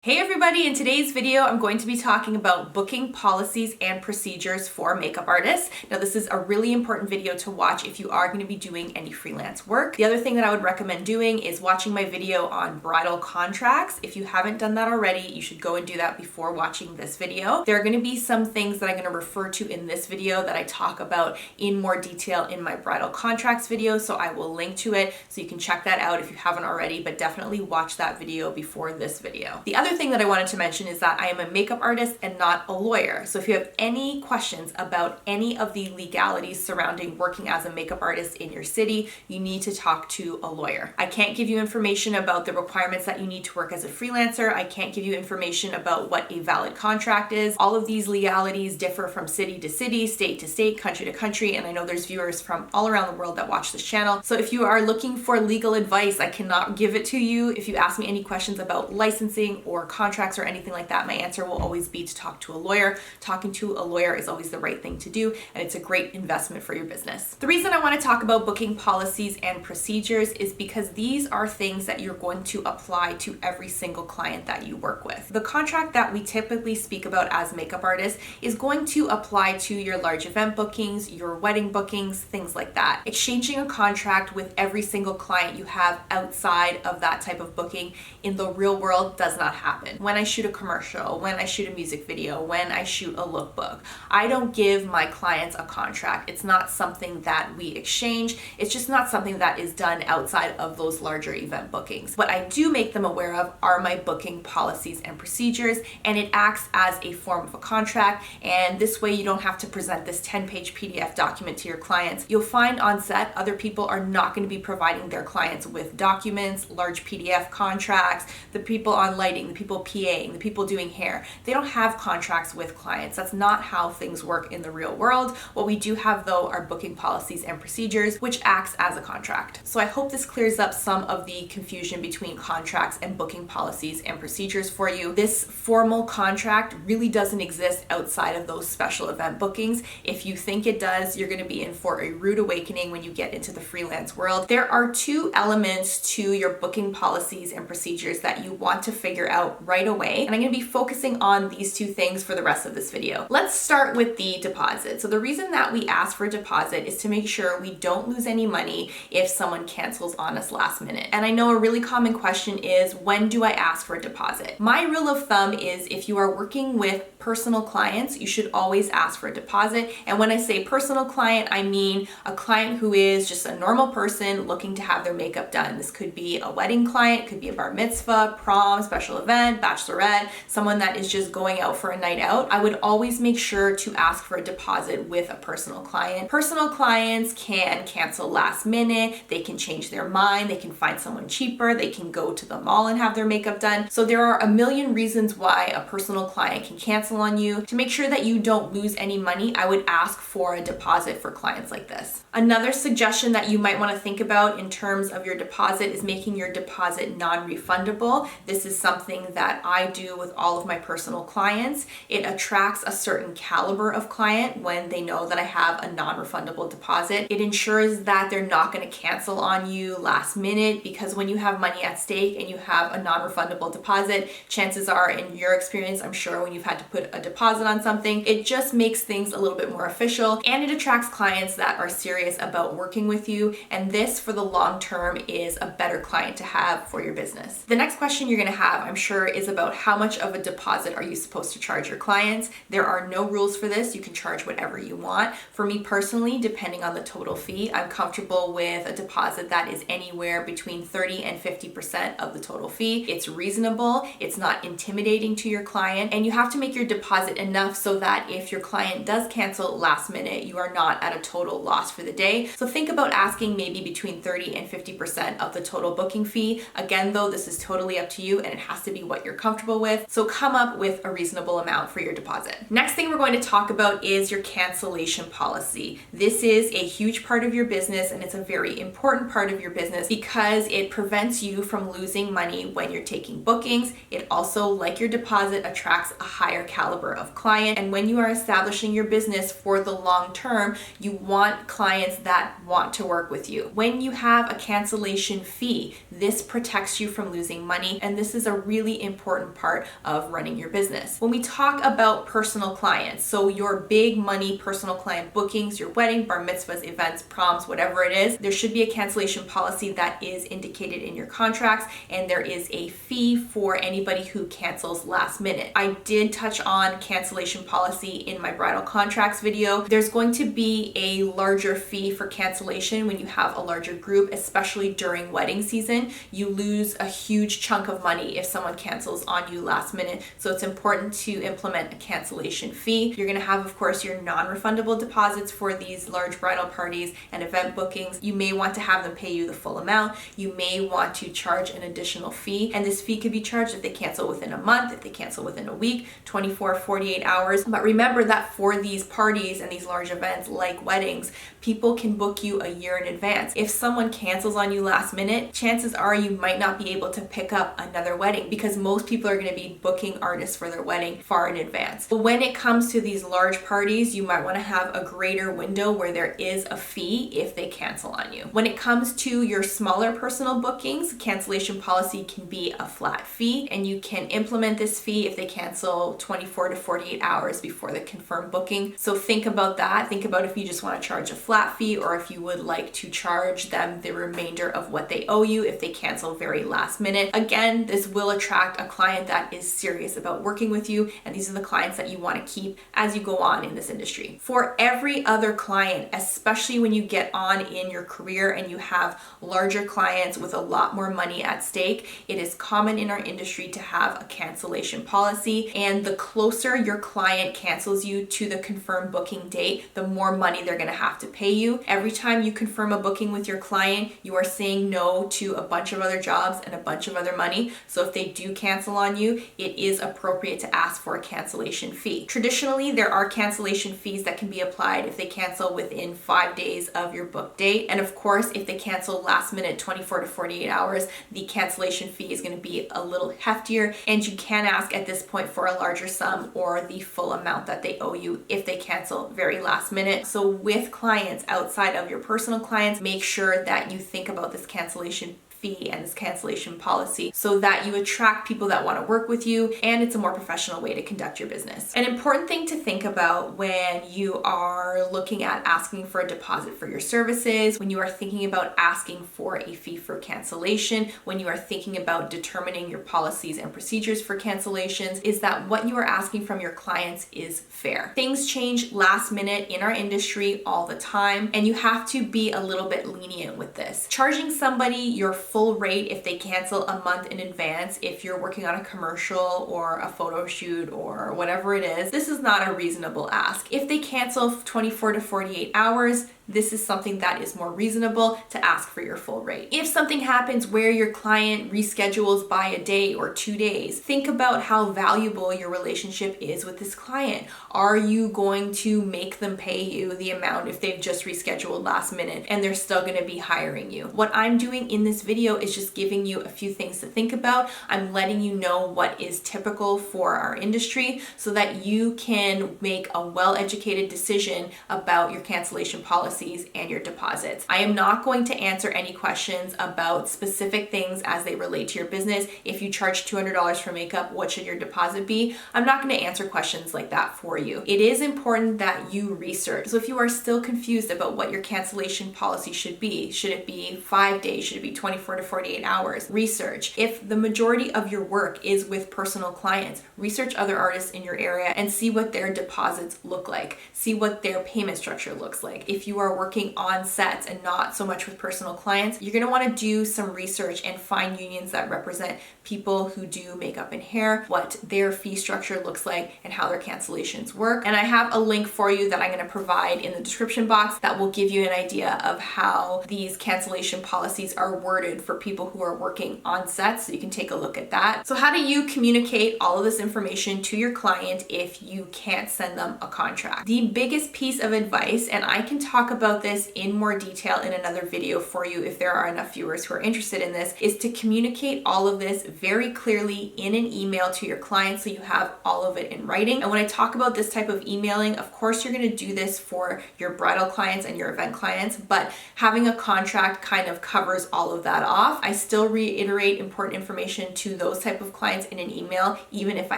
Hey everybody, in today's video I'm going to be talking about booking policies and procedures for makeup artists. Now this is a really important video to watch if you are going to be doing any freelance work. The other thing that I would recommend doing is watching my video on bridal contracts. If you haven't done that already, you should go and do that before watching this video. There are going to be some things that I'm going to refer to in this video that I talk about in more detail in my bridal contracts video, so I will link to it so you can check that out if you haven't already, but definitely watch that video before this video. The other thing that I wanted to mention is that I am a makeup artist and not a lawyer. So if you have any questions about any of the legalities surrounding working as a makeup artist in your city, you need to talk to a lawyer. I can't give you information about the requirements that you need to work as a freelancer. I can't give you information about what a valid contract is. All of these legalities differ from city to city, state to state, country to country, and I know there's viewers from all around the world that watch this channel. So if you are looking for legal advice, I cannot give it to you. If you ask me any questions about licensing or contracts or anything like that, my answer will always be to talk to a lawyer. Talking to a lawyer is always the right thing to do, and it's a great investment for your business. The reason I want to talk about booking policies and procedures is because these are things that you're going to apply to every single client that you work with. The contract that we typically speak about as makeup artists is going to apply to your large event bookings, your wedding bookings, things like that. Exchanging a contract with every single client you have outside of that type of booking in the real world does not happen. When I shoot a commercial, when I shoot a music video, when I shoot a lookbook, I don't give my clients a contract. It's not something that we exchange. It's just not something that is done outside of those larger event bookings. What I do make them aware of are my booking policies and procedures, and it acts as a form of a contract, and this way you don't have to present this 10-page PDF document to your clients. You'll find on set other people are not going to be providing their clients with documents, large PDF contracts. The people on lighting, the people PAing, the people doing hair, they don't have contracts with clients. That's not how things work in the real world. What we do have though are booking policies and procedures, which acts as a contract. So I hope this clears up some of the confusion between contracts and booking policies and procedures for you. This formal contract really doesn't exist outside of those special event bookings. If you think it does, you're going to be in for a rude awakening when you get into the freelance world. There are two elements to your booking policies and procedures that you want to figure out right away, and I'm going to be focusing on these two things for the rest of this video. Let's start with the deposit. So the reason that we ask for a deposit is to make sure we don't lose any money if someone cancels on us last minute. And I know a really common question is, when do I ask for a deposit? My rule of thumb is if you are working with personal clients, you should always ask for a deposit. And when I say personal client, I mean a client who is just a normal person looking to have their makeup done. This could be a wedding client, could be a bar mitzvah, prom, special event, bachelorette, someone that is just going out for a night out. I would always make sure to ask for a deposit with a personal client. Personal clients can cancel last minute, they can change their mind, they can find someone cheaper, they can go to the mall and have their makeup done. So there are a million reasons why a personal client can cancel on you. To make sure that you don't lose any money, I would ask for a deposit for clients like this. Another suggestion that you might want to think about in terms of your deposit is making your deposit non-refundable. This is something that I do with all of my personal clients. It attracts a certain caliber of client when they know that I have a non-refundable deposit. It ensures that they're not going to cancel on you last minute, because when you have money at stake and you have a non-refundable deposit, chances are, in your experience, I'm sure when you've had to put a deposit on something, it just makes things a little bit more official, and it attracts clients that are serious about working with you, and this for the long term is a better client to have for your business. The next question you're going to have, I'm sure, is about how much of a deposit are you supposed to charge your clients. There are no rules for this. You can charge whatever you want. For me personally, depending on the total fee, I'm comfortable with a deposit that is anywhere between 30 and 50% of the total fee. It's reasonable, it's not intimidating to your client, and you have to make your deposit enough so that if your client does cancel last minute, you are not at a total loss for the day. So think about asking maybe between 30 and 50% of the total booking fee. Again, though, this is totally up to you, and it has to be what you're comfortable with. So come up with a reasonable amount for your deposit. Next thing we're going to talk about is your cancellation policy. This is a huge part of your business, and it's a very important part of your business because it prevents you from losing money when you're taking bookings. It also, like your deposit, attracts a higher caliber of client. And when you are establishing your business for the long term, you want clients that want to work with you. When you have a cancellation fee, this protects you from losing money, and this is a really really important part of running your business. When we talk about personal clients, so your big money personal client bookings, your wedding, bar mitzvahs, events, proms, whatever it is, there should be a cancellation policy that is indicated in your contracts, and there is a fee for anybody who cancels last minute. I did touch on cancellation policy in my bridal contracts video. There's going to be a larger fee for cancellation when you have a larger group, especially during wedding season. You lose a huge chunk of money if someone cancels on you last minute, so it's important to implement a cancellation fee. You're going to have, of course, your non-refundable deposits for these large bridal parties and event bookings. You may want to have them pay you the full amount. You may want to charge an additional fee, and this fee could be charged if they cancel within a month, if they cancel within a week, 24, 48 hours. But remember that for these parties and these large events like weddings, people can book you a year in advance. If someone cancels on you last minute, chances are you might not be able to pick up another wedding, because most people are going to be booking artists for their wedding far in advance. But when it comes to these large parties, you might want to have a greater window where there is a fee if they cancel on you. When it comes to your smaller personal bookings, cancellation policy can be a flat fee, and you can implement this fee if they cancel 24 to 48 hours before the confirmed booking. So think about that. Think about if you just want to charge a flat fee, or if you would like to charge them the remainder of what they owe you if they cancel very last minute. Again, this will attract a client that is serious about working with you, and these are the clients that you want to keep as you go on in this industry. For every other client, especially when you get on in your career and you have larger clients with a lot more money at stake, it is common in our industry to have a cancellation policy, and the closer your client cancels you to the confirmed booking date, the more money they're going to have to pay you. Every time you confirm a booking with your client, you are saying no to a bunch of other jobs and a bunch of other money. So if they do cancel on you, it is appropriate to ask for a cancellation fee. Traditionally, there are cancellation fees that can be applied if they cancel within 5 days of your book date. And of course, if they cancel last minute, 24 to 48 hours, the cancellation fee is going to be a little heftier, and you can ask at this point for a larger sum or the full amount that they owe you if they cancel very last minute. So with clients outside of your personal clients, make sure that you think about this cancellation fee and this cancellation policy so that you attract people that want to work with you, and it's a more professional way to conduct your business. An important thing to think about when you are looking at asking for a deposit for your services, when you are thinking about asking for a fee for cancellation, when you are thinking about determining your policies and procedures for cancellations, is that what you are asking from your clients is fair. Things change last minute in our industry all the time, and you have to be a little bit lenient with this. Charging somebody your full rate if they cancel a month in advance, if you're working on a commercial or a photo shoot or whatever it is, this is not a reasonable ask. If they cancel 24 to 48 hours, this is something that is more reasonable to ask for your full rate. If something happens where your client reschedules by a day or 2 days, think about how valuable your relationship is with this client. Are you going to make them pay you the amount if they've just rescheduled last minute and they're still going to be hiring you? What I'm doing in this video is just giving you a few things to think about. I'm letting you know what is typical for our industry so that you can make a well-educated decision about your cancellation policy and your deposits. I am not going to answer any questions about specific things as they relate to your business. If you charge $200 for makeup, what should your deposit be? I'm not going to answer questions like that for you. It is important that you research. So if you are still confused about what your cancellation policy should it be 5 days? Should it be 24 to 48 hours? Research. If the majority of your work is with personal clients, research other artists in your area and see what their deposits look like. See what their payment structure looks like. If you are working on sets and not so much with personal clients, you're going to want to do some research and find unions that represent people who do makeup and hair, what their fee structure looks like, and how their cancellations work. And I have a link for you that I'm going to provide in the description box that will give you an idea of how these cancellation policies are worded for people who are working on sets, so you can take a look at that. So how do you communicate all of this information to your client if you can't send them a contract? The biggest piece of advice, and I can talk talk about this in more detail in another video for you if there are enough viewers who are interested in this, is to communicate all of this very clearly in an email to your client so you have all of it in writing. And when I talk about this type of emailing, of course you're going to do this for your bridal clients and your event clients, but having a contract kind of covers all of that off. I still reiterate important information to those type of clients in an email, even if I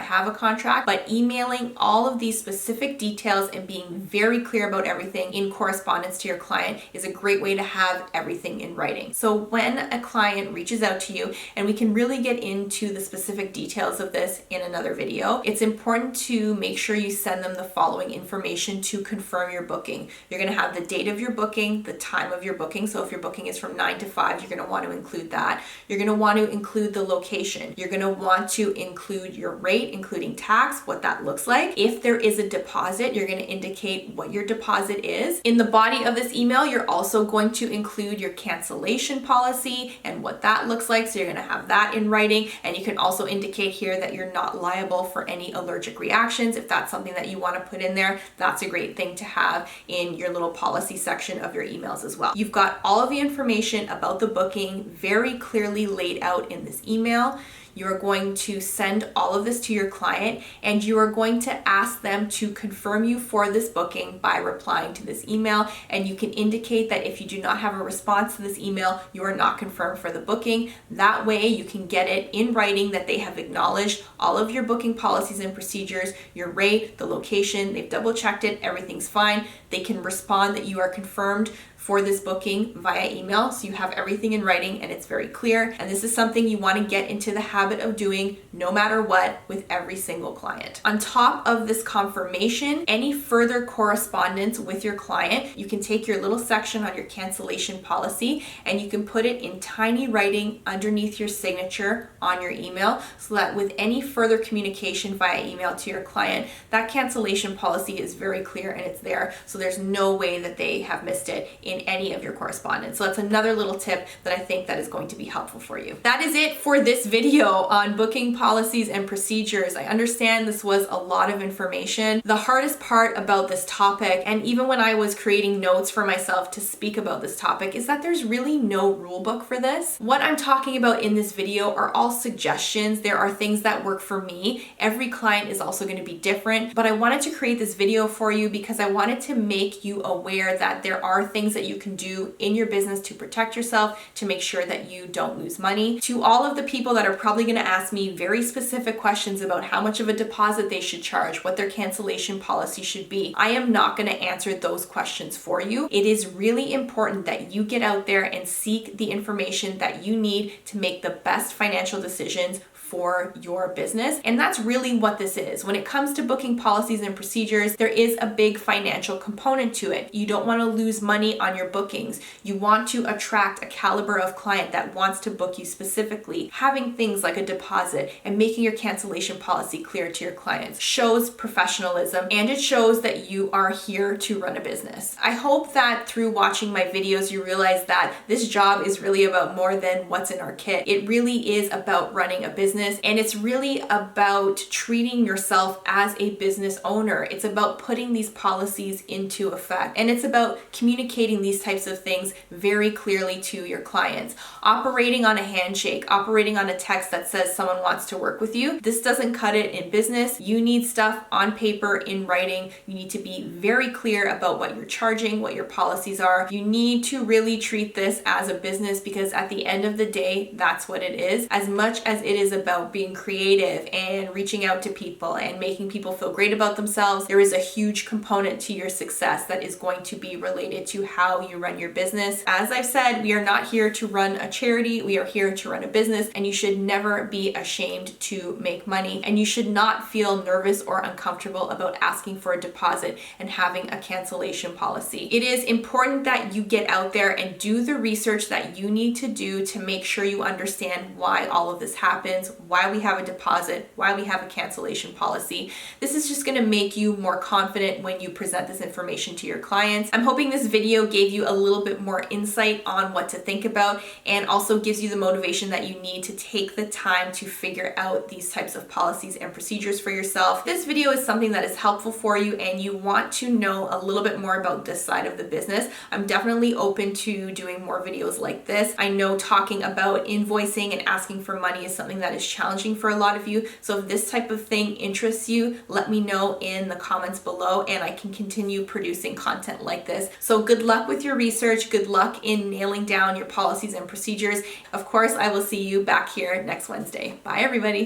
have a contract, but emailing all of these specific details and being very clear about everything in correspondence to your client is a great way to have everything in writing. So when a client reaches out to you, and we can really get into the specific details of this in another video, it's important to make sure you send them the following information to confirm your booking. You're going to have the date of your booking, the time of your booking. So if your booking is from 9 to 5, you're going to want to include that. You're going to want to include the location. You're going to want to include your rate, including tax, what that looks like. If there is a deposit, you're going to indicate what your deposit is. In the body of this email, you're also going to include your cancellation policy and what that looks like. So you're going to have that in writing. And you can also indicate here that you're not liable for any allergic reactions. If that's something that you want to put in there, that's a great thing to have in your little policy section of your emails as well. You've got all of the information about the booking very clearly laid out in this email. You're going to send all of this to your client, and you are going to ask them to confirm you for this booking by replying to this email. And you can indicate that if you do not have a response to this email, you are not confirmed for the booking. That way you can get it in writing that they have acknowledged all of your booking policies and procedures, your rate, the location, they've double checked it, everything's fine. They can respond that you are confirmed for this booking via email, so you have everything in writing and it's very clear. And this is something you want to get into the habit of doing no matter what with every single client. On top of this confirmation, any further correspondence with your client, you can take your little section on your cancellation policy and you can put it in tiny writing underneath your signature on your email, so that with any further communication via email to your client, that cancellation policy is very clear and it's there, so there's no way that they have missed it in any of your correspondence. So that's another little tip that I think that is going to be helpful for you. That is it for this video on booking policies and procedures. I understand this was a lot of information. The hardest part about this topic, and even when I was creating notes for myself to speak about this topic, is that there's really no rule book for this. What I'm talking about in this video are all suggestions. There are things that work for me. Every client is also going to be different, but I wanted to create this video for you because I wanted to make you aware that there are things that you can do in your business to protect yourself, to make sure that you don't lose money. To all of the people that are probably going to ask me very specific questions about how much of a deposit they should charge, what their cancellation policy should be, I am not going to answer those questions for you. It is really important that you get out there and seek the information that you need to make the best financial decisions for your business. And that's really what this is. When it comes to booking policies and procedures, there is a big financial component to it. You don't want to lose money on your bookings. You want to attract a caliber of client that wants to book you specifically. Having things like a deposit and making your cancellation policy clear to your clients shows professionalism, and it shows that you are here to run a business. I hope that through watching my videos, you realize that this job is really about more than what's in our kit. It really is about running a business, and it's really about treating yourself as a business owner. It's about putting these policies into effect, and it's about communicating these types of things very clearly to your clients. Operating on a handshake, operating on a text that says someone wants to work with you, this doesn't cut it in business. You need stuff on paper, in writing. You need to be very clear about what you're charging, what your policies are. You need to really treat this as a business, because at the end of the day, that's what it is. As much as it is about being creative and reaching out to people and making people feel great about themselves, there is a huge component to your success that is going to be related to how you run your business. As I've said, we are not here to run a charity. We are here to run a business, and you should never be ashamed to make money, and you should not feel nervous or uncomfortable about asking for a deposit and having a cancellation policy. It is important that you get out there and do the research that you need to do to make sure you understand why all of this happens, why we have a deposit, why we have a cancellation policy. This is just gonna make you more confident when you present this information to your clients. I'm hoping this video gave you a little bit more insight on what to think about and also gives you the motivation that you need to take the time to figure out these types of policies and procedures for yourself. If this video is something that is helpful for you and you want to know a little bit more about this side of the business, I'm definitely open to doing more videos like this. I know talking about invoicing and asking for money is something that is challenging for a lot of you. So if this type of thing interests you, let me know in the comments below and I can continue producing content like this. So good luck with your research. Good luck in nailing down your policies and procedures. Of course, I will see you back here next Wednesday. Bye everybody.